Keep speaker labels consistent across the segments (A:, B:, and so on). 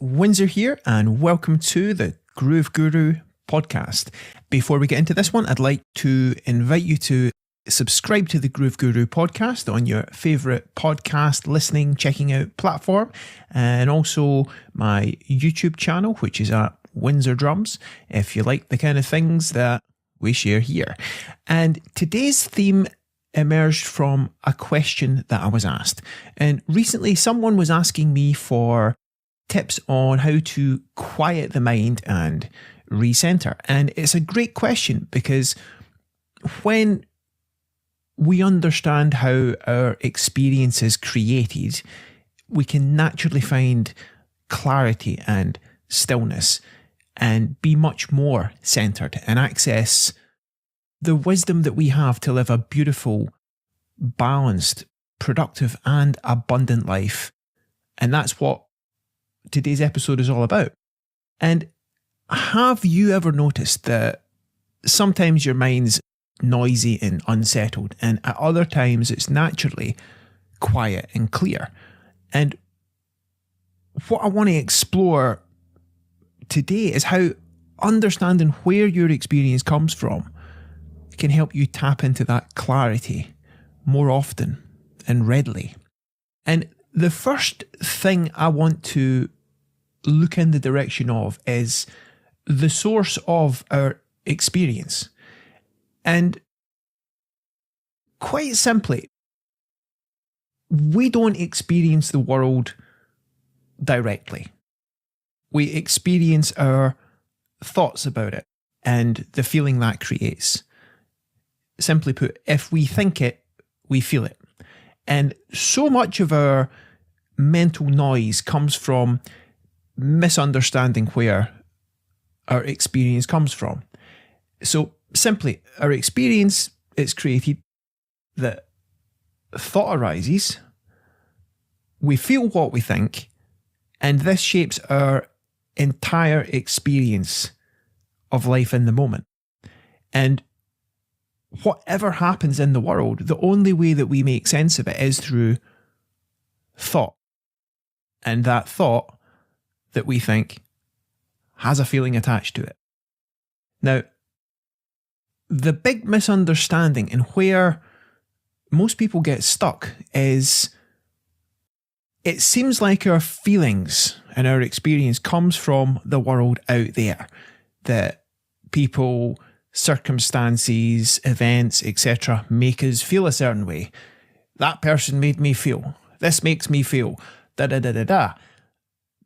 A: Windsor here, and welcome to the Groove Guru podcast. Before we get into this one, I'd like to invite you to subscribe to the Groove Guru podcast on your favourite podcast listening, checking out platform, and also my YouTube channel, which is at Windsor Drums, if you like the kind of things that we share here. And today's theme emerged from a question that I was asked. And recently someone was asking me for tips on how to quiet the mind and recenter. And it's a great question because when we understand how our experience is created, we can naturally find clarity and stillness and be much more centered and access the wisdom that we have to live a beautiful, balanced, productive and abundant life. And that's what today's episode is all about. And have you ever noticed that sometimes your mind's noisy and unsettled, and at other times it's naturally quiet and clear? And what I want to explore today is how understanding where your experience comes from can help you tap into that clarity more often and readily. And the first thing I want to look in the direction of is the source of our experience. And quite simply, we don't experience the world directly. We experience our thoughts about it and the feeling that creates. Simply put, if we think it, we feel it. And so much of our mental noise comes from misunderstanding where our experience comes from. So simply, our experience is created, the thought arises, we feel what we think, and this shapes our entire experience of life in the moment. And whatever happens in the world, the only way that we make sense of it is through thought. And that thought that we think has a feeling attached to it. Now, the big misunderstanding and where most people get stuck is it seems like our feelings and our experience comes from the world out there, that people, circumstances, events, etc. make us feel a certain way. That person made me feel. This makes me feel. Da da da da da.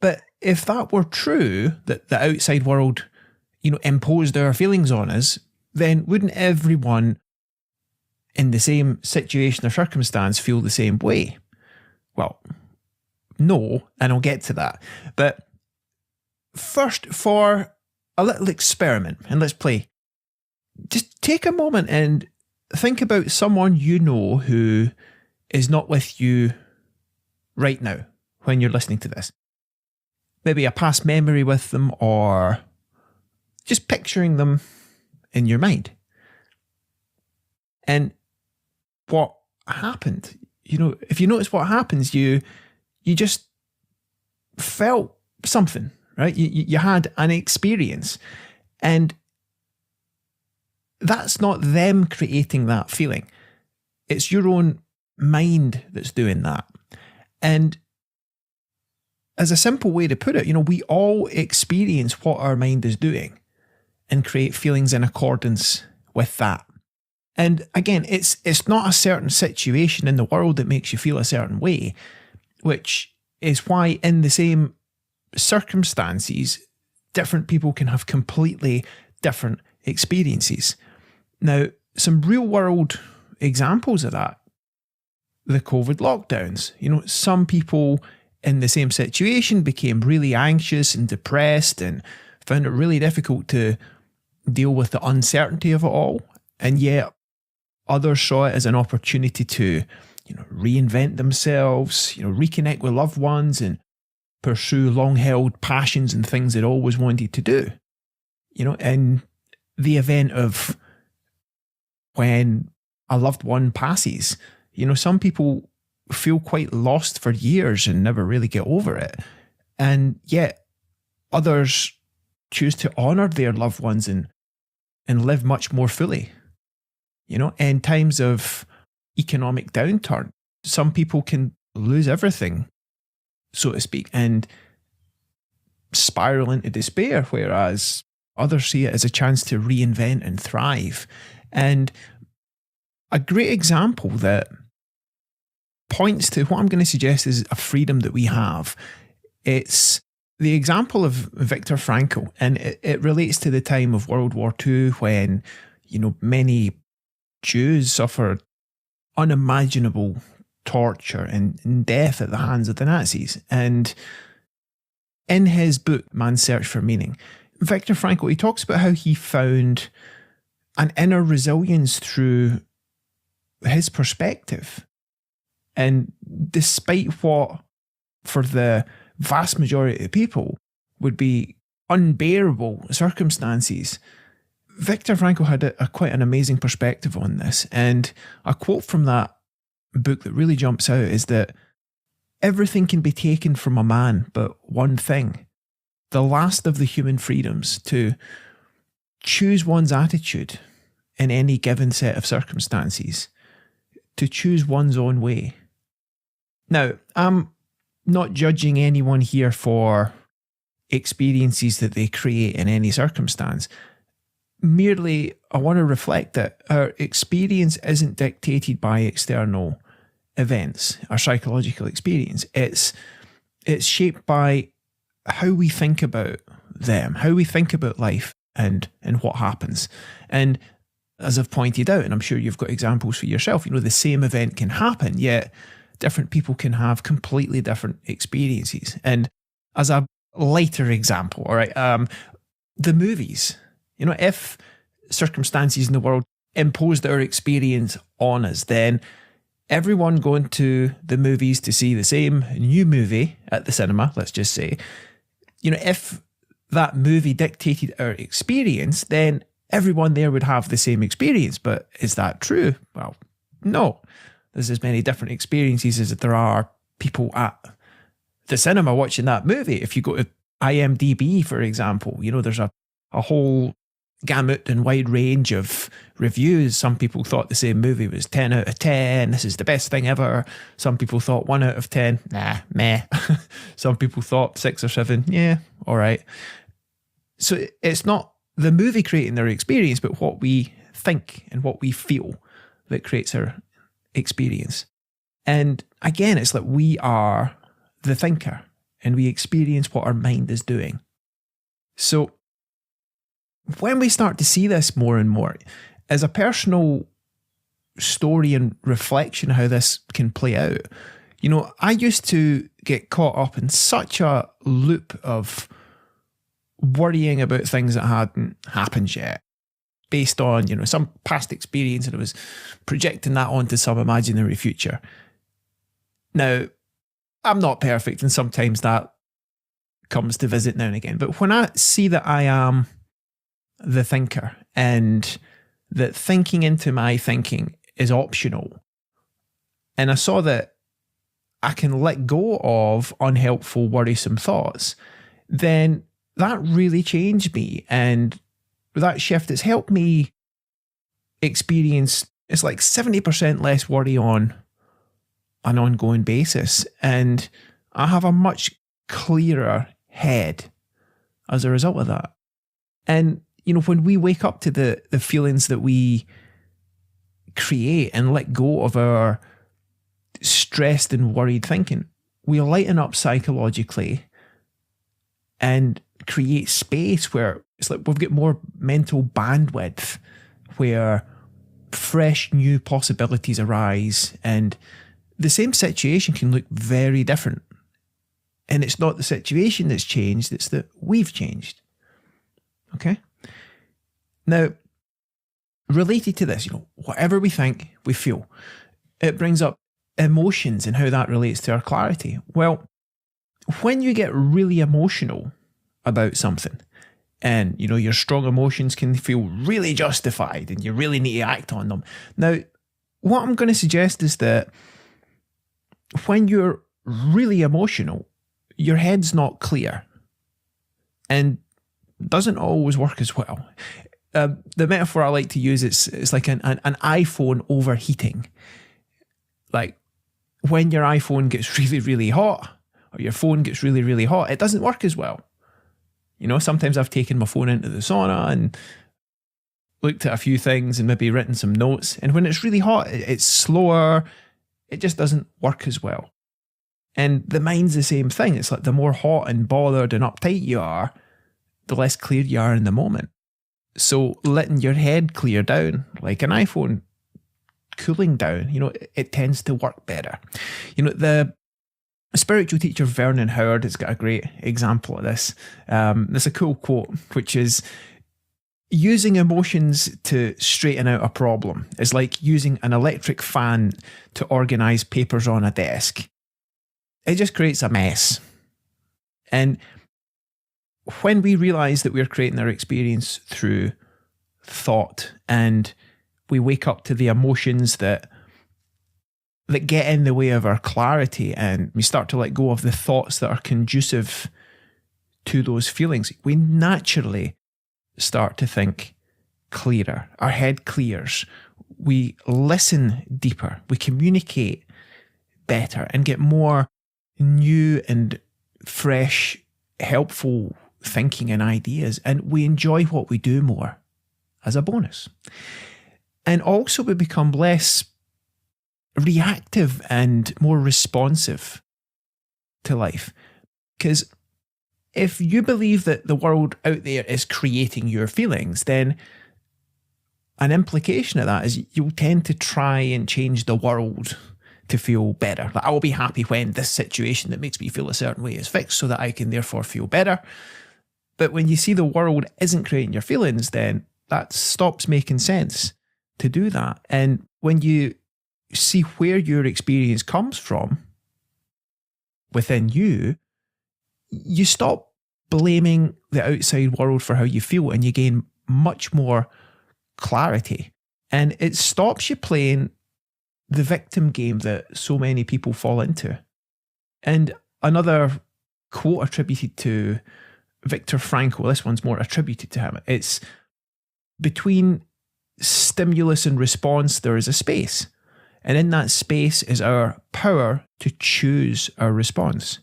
A: But if that were true, that the outside world, imposed our feelings on us, then wouldn't everyone in the same situation or circumstance feel the same way? Well, no, and I'll get to that. But first, for a little experiment, and let's play. Just take a moment and think about someone you know who is not with you right now when you're listening to this. Maybe a past memory with them, or just picturing them in your mind. And what happened? If you notice what happens, you just felt something, right? You had an experience, and that's not them creating that feeling. It's your own mind that's doing that. And as a simple way to put it, we all experience what our mind is doing and create feelings in accordance with that. And again, it's not a certain situation in the world that makes you feel a certain way, which is why in the same circumstances, different people can have completely different experiences. Now, some real world examples of that, the COVID lockdowns. Some people in the same situation became really anxious and depressed and found it really difficult to deal with the uncertainty of it all. And yet others saw it as an opportunity to, reinvent themselves, reconnect with loved ones and pursue long-held passions and things they'd always wanted to do. In the event of when a loved one passes, some people feel quite lost for years and never really get over it. And yet Others choose to honour their loved ones and live much more fully. In times of economic downturn, some people can lose everything, so to speak, and spiral into despair, whereas others see it as a chance to reinvent and thrive. And a great example that points to what I'm going to suggest is a freedom that we have. It's the example of Viktor Frankl, and it relates to the time of World War II when, many Jews suffered unimaginable torture and death at the hands of the Nazis. And in his book, Man's Search for Meaning, Viktor Frankl, he talks about how he found an inner resilience through his perspective. And despite what, for the vast majority of people, would be unbearable circumstances, Viktor Frankl had quite an amazing perspective on this. And a quote from that book that really jumps out is that everything can be taken from a man but one thing, the last of the human freedoms, to choose one's attitude in any given set of circumstances, to choose one's own way. Now, I'm not judging anyone here for experiences that they create in any circumstance. Merely, I want to reflect that our experience isn't dictated by external events, our psychological experience. It's shaped by how we think about them, how we think about life and what happens. And as I've pointed out, and I'm sure you've got examples for yourself, the same event can happen, yet different people can have completely different experiences. And as a lighter example, all right, the movies. If circumstances in the world imposed our experience on us, then everyone going to the movies to see the same new movie at the cinema, let's just say, if that movie dictated our experience, then everyone there would have the same experience. But is that true? Well, no. There's as many different experiences as there are people at the cinema watching that movie. If you go to IMDb, for example, there's a whole gamut and wide range of reviews. Some people thought the same movie was 10 out of 10. This is the best thing ever. Some people thought 1 out of 10. Nah, meh. Some people thought 6 or 7. Yeah, all right. So it's not the movie creating their experience, but what we think and what we feel that creates our experience. And again, it's like we are the thinker and we experience what our mind is doing. So when we start to see this more and more as a personal story and reflection how this can play out, I used to get caught up in such a loop of worrying about things that hadn't happened yet based on, some past experience, and I was projecting that onto some imaginary future. Now, I'm not perfect, and sometimes that comes to visit now and again. But when I see that I am the thinker and that thinking into my thinking is optional, and I saw that I can let go of unhelpful, worrisome thoughts, then that really changed me. And that shift has helped me experience, it's like 70% less worry on an ongoing basis. And I have a much clearer head as a result of that. And, when we wake up to the feelings that we create and let go of our stressed and worried thinking, we lighten up psychologically and create space where it's like we've got more mental bandwidth, where fresh new possibilities arise, and the same situation can look very different. And it's not the situation that's changed, it's that we've changed. Okay? Now, related to this, whatever we think, we feel. It brings up emotions and how that relates to our clarity. Well, when you get really emotional about something, and your strong emotions can feel really justified and you really need to act on them. Now, what I'm going to suggest is that when you're really emotional, your head's not clear. and doesn't always work as well. The metaphor I like to use is it's like an iPhone overheating. Like when your iPhone gets really, really hot, or your phone gets really, really hot, it doesn't work as well. You know, sometimes I've taken my phone into the sauna and looked at a few things and maybe written some notes. And when it's really hot, it's slower. It just doesn't work as well. And the mind's the same thing. It's like the more hot and bothered and uptight you are, the less clear you are in the moment. So letting your head clear down, like an iPhone cooling down, you know, it tends to work better. You know, the spiritual teacher Vernon Howard has got a great example of this. There's a cool quote, which is, using emotions to straighten out a problem is like using an electric fan to organise papers on a desk. It just creates a mess. And when we realise that we're creating our experience through thought, and we wake up to the emotions that get in the way of our clarity, and we start to let go of the thoughts that are conducive to those feelings, we naturally start to think clearer. Our head clears. We listen deeper. We communicate better and get more new and fresh, helpful thinking and ideas. And we enjoy what we do more as a bonus. And also we become less reactive and more responsive to life. Because if you believe that the world out there is creating your feelings, then an implication of that is you'll tend to try and change the world to feel better. Like, I will be happy when this situation that makes me feel a certain way is fixed so that I can therefore feel better. But when you see the world isn't creating your feelings, then that stops making sense to do that. And when you see where your experience comes from within you, you stop blaming the outside world for how you feel, and you gain much more clarity. And it stops you playing the victim game that so many people fall into. And another quote attributed to Viktor Frankl, this one's more attributed to him. It's, between stimulus and response, there is a space. And in that space is our power to choose our response.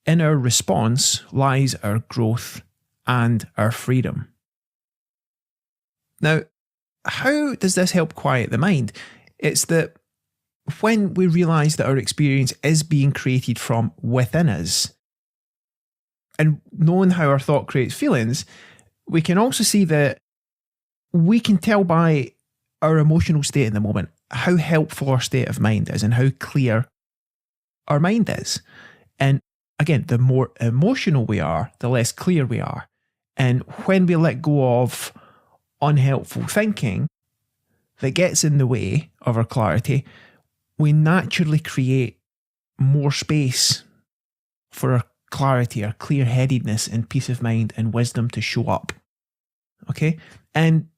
A: In our response lies our growth and our freedom. Now, how does this help quiet the mind? It's that when we realise that our experience is being created from within us, and knowing how our thought creates feelings, we can also see that we can tell by our emotional state in the moment how helpful our state of mind is and how clear our mind is. And again, the more emotional we are, the less clear we are. And when we let go of unhelpful thinking that gets in the way of our clarity, we naturally create more space for our clarity, our clear-headedness and peace of mind and wisdom to show up. Okay? And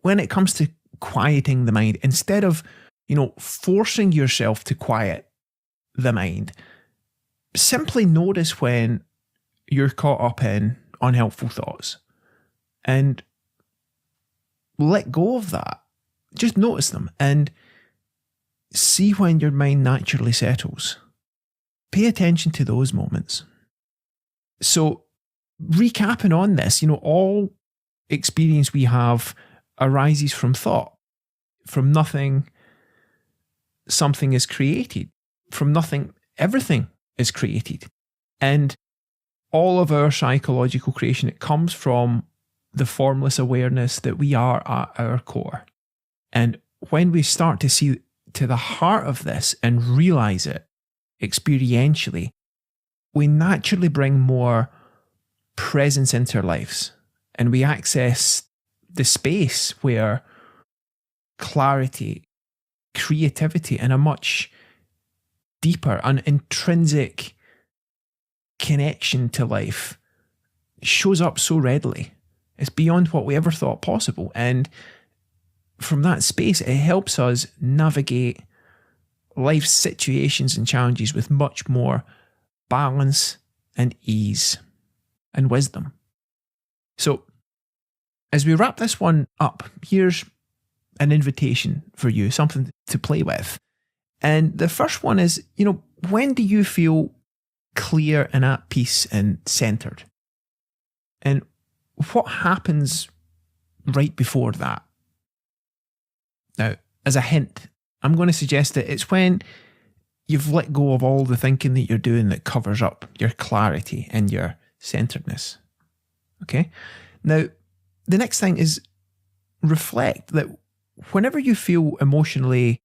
A: when it comes to quieting the mind, instead of, forcing yourself to quiet the mind, simply notice when you're caught up in unhelpful thoughts and let go of that. Just notice them and see when your mind naturally settles. Pay attention to those moments. So, recapping on this, all experience we have arises from thought. From nothing, something is created. From nothing, everything is created. And all of our psychological creation, it comes from the formless awareness that we are at our core. And when we start to see to the heart of this and realize it experientially, we naturally bring more presence into our lives, and we access the space where clarity, creativity, and a much deeper and intrinsic connection to life shows up so readily. It's beyond what we ever thought possible. And from that space, it helps us navigate life's situations and challenges with much more balance and ease. and wisdom. So, as we wrap this one up, here's an invitation for you, something to play with. And the first one is, when do you feel clear and at peace and centered? And what happens right before that? Now, as a hint, I'm going to suggest that it's when you've let go of all the thinking that you're doing that covers up your clarity and your centeredness. Okay? Now, the next thing is reflect that whenever you feel emotionally,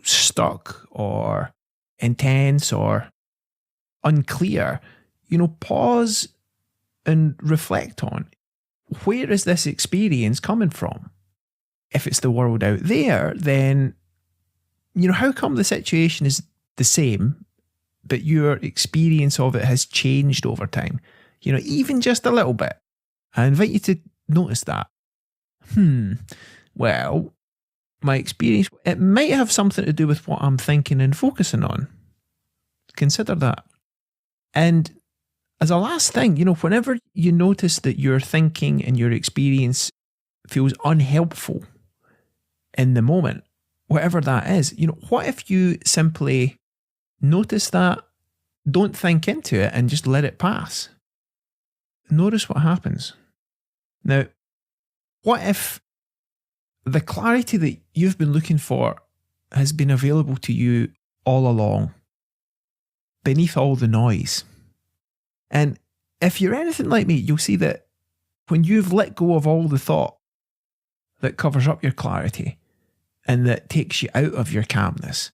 A: stuck or intense or unclear, pause and reflect on, where is this experience coming from? If it's the world out there, then, how come the situation is the same, but your experience of it has changed over time? Even just a little bit. I invite you to notice that. Well, my experience, it might have something to do with what I'm thinking and focusing on. Consider that. And as a last thing, whenever you notice that your thinking and your experience feels unhelpful in the moment, whatever that is, what if you simply notice that, don't think into it, and just let it pass? Notice what happens. Now, what if the clarity that you've been looking for has been available to you all along, beneath all the noise? And if you're anything like me, you'll see that when you've let go of all the thought that covers up your clarity and that takes you out of your calmness,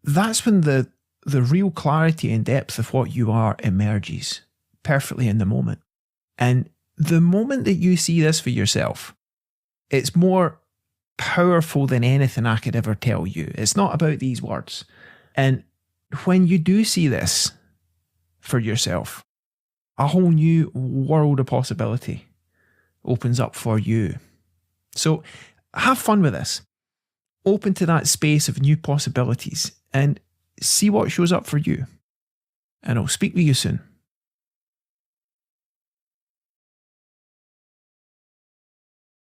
A: that's when the real clarity and depth of what you are emerges perfectly in the moment. And the moment that you see this for yourself, it's more powerful than anything I could ever tell you. It's not about these words. And when you do see this for yourself, a whole new world of possibility opens up for you. So have fun with this. Open to that space of new possibilities and see what shows up for you. And I'll speak with you soon.